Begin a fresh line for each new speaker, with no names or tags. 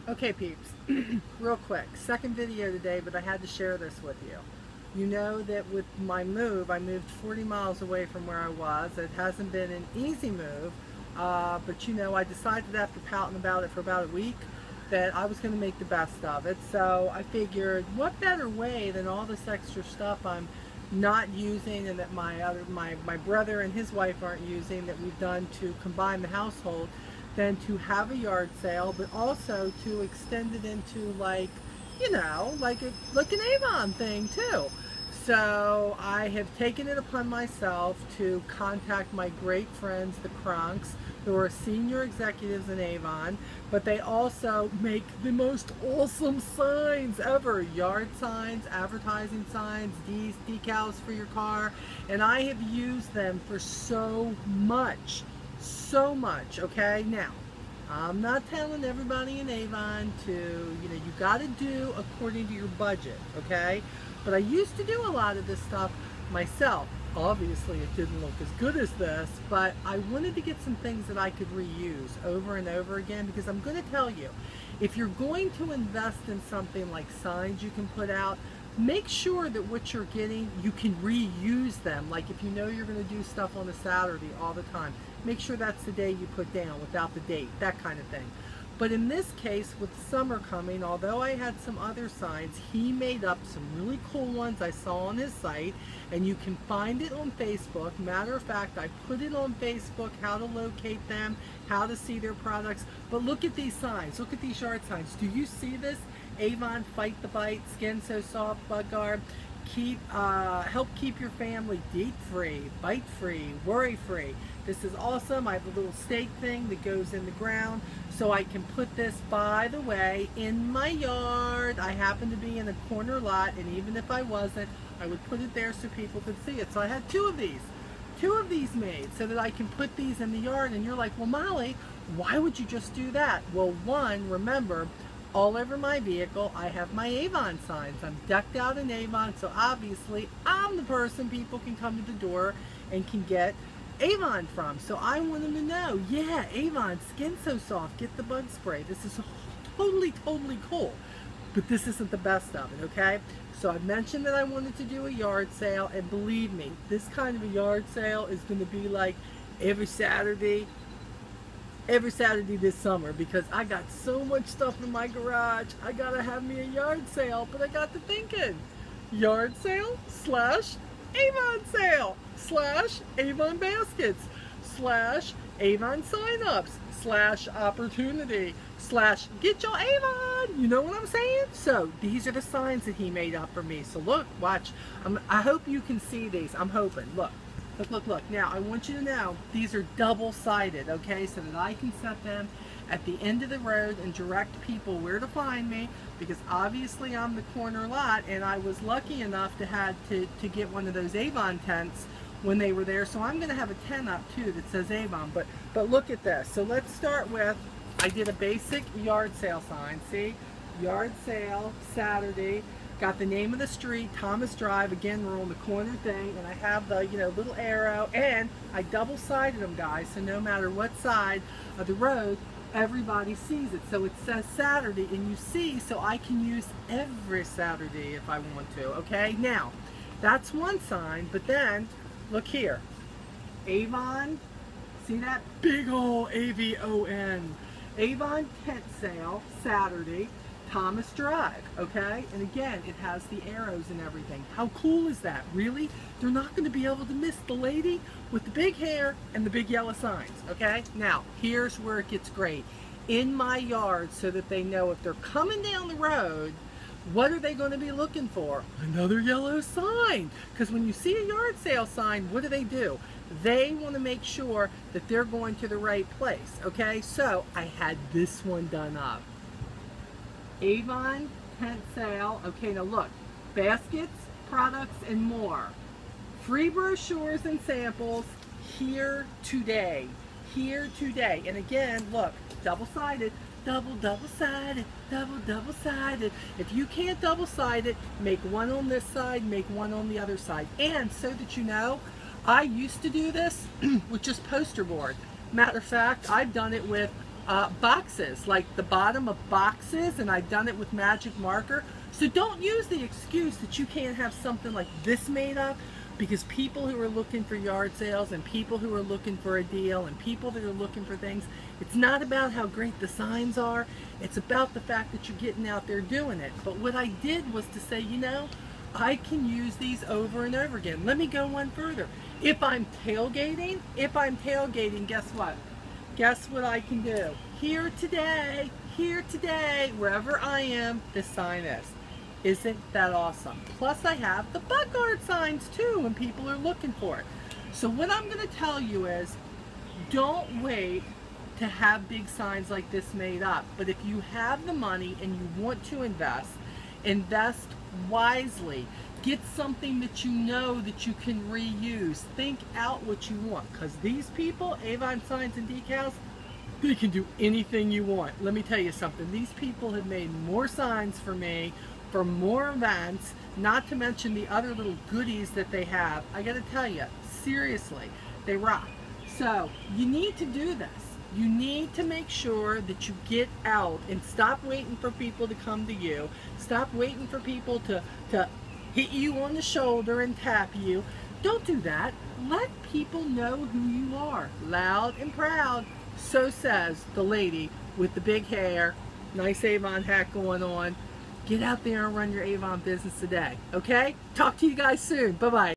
Okay, peeps, real quick, second video today, but I had to share this with you. You know that with my move, I moved 40 miles away from where I was. It hasn't been an easy move, but you know, I decided after pouting about it for about a week that I was going to make the best of it. So I figured, what better way than all this extra stuff I'm not using and that my brother and his wife aren't using, that we've done to combine the household, than to have a yard sale, but also to extend it into, like, you know, like an Avon thing too. So I have taken it upon myself to contact my great friends, the Kronks, who are senior executives in Avon, but they also make the most awesome signs ever. Yard signs, advertising signs, decals for your car, and I have used them for so much, okay? Now, I'm not telling everybody in Avon to, you know, you got to do according to your budget, okay? But I used to do a lot of this stuff myself. Obviously, it didn't look as good as this, but I wanted to get some things that I could reuse over and over again, because I'm going to tell you, if you're going to invest in something like signs you can put out, make sure that what you're getting, you can reuse them. Like if you know you're going to do stuff on a Saturday all the time, make sure that's the day you put down without the date, that kind of thing. But in this case, with summer coming, although I had some other signs, he made up some really cool ones I saw on his site, and you can find it on Facebook. Matter of fact, I put it on Facebook, how to locate them, how to see their products. But look at these signs, look at these yard signs. Do you see this? Avon, fight the bite, skin so soft, bug guard. Help keep your family DEET free, bite free, worry free. This is awesome. I have a little stake thing that goes in the ground, so I can put this, by the way, in my yard. I happen to be in a corner lot, and even if I wasn't, I would put it there so people could see it. So I had two of these made so that I can put these in the yard. And you're like, well, Molly, why would you just do that? Well, one, remember, all over my vehicle, I have my Avon signs. I'm decked out in Avon, so obviously I'm the person people can come to the door and can get Avon from. So I want them to know, yeah, Avon, skin so soft, get the bug spray. This is totally cool. But this isn't the best of it, okay? So I mentioned that I wanted to do a yard sale, and believe me, this kind of a yard sale is going to be like every Saturday this summer, because I got so much stuff in my garage. I gotta have me a yard sale. But I got to thinking, yard sale slash Avon sale slash Avon baskets slash Avon signups slash opportunity slash get your Avon. You know what I'm saying? So these are the signs that he made up for me. So look, watch. I hope you can see these. I'm hoping. Look. Look. Now, I want you to know, these are double-sided, okay, so that I can set them at the end of the road and direct people where to find me, because obviously I'm the corner lot, and I was lucky enough to get one of those Avon tents when they were there, so I'm going to have a tent up, too, that says Avon. But look at this. So let's start with, I did a basic yard sale sign, see? Yard sale, Saturday. Got the name of the street, Thomas Drive. Again, we're on the corner thing, and I have the, you know, little arrow, and I double-sided them, guys, so no matter what side of the road, everybody sees it. So it says Saturday, and you see, so I can use every Saturday if I want to, okay? Now, that's one sign, but then, look here. Avon, see that? Big ol' A-V-O-N. Avon tent sale, Saturday, Thomas Drive, okay? And again, it has the arrows and everything. How cool is that? Really? They're not going to be able to miss the lady with the big hair and the big yellow signs, okay? Now, here's where it gets great. In my yard, so that they know if they're coming down the road, what are they going to be looking for? Another yellow sign. Because when you see a yard sale sign, what do? They want to make sure that they're going to the right place, okay? So I had this one done up. Avon tent sale. Okay, now look, baskets, products, and more. Free brochures and samples here today. Here today. And again, look, double-sided, double-sided. If you can't double-side it, make one on this side, make one on the other side. And so that you know, I used to do this with just poster board. Matter of fact, I've done it with boxes, like the bottom of boxes, and I've done it with magic marker. So don't use the excuse that you can't have something like this made up, because people who are looking for yard sales and people who are looking for a deal and people that are looking for things, it's not about how great the signs are, it's about the fact that you're getting out there doing it. But what I did was to say, you know, I can use these over and over again. Let me go one further. If I'm tailgating, guess what? Guess what I can do? Here today, wherever I am, this sign is. Isn't that awesome? Plus I have the buck art signs too when people are looking for it. So what I'm going to tell you is, don't wait to have big signs like this made up. But if you have the money and you want to invest wisely. Get something that you know that you can reuse. Think out what you want, because these people, Avon Signs and Decals, they can do anything you want. Let me tell you something. These people have made more signs for me, for more events, not to mention the other little goodies that they have. I gotta tell you, seriously, they rock. So you need to do this. You need to make sure that you get out and stop waiting for people to come to you. Stop waiting for people to hit you on the shoulder and tap you. Don't do that. Let people know who you are, loud and proud. So says the lady with the big hair, nice Avon hat going on. Get out there and run your Avon business today, okay? Talk to you guys soon. Bye-bye.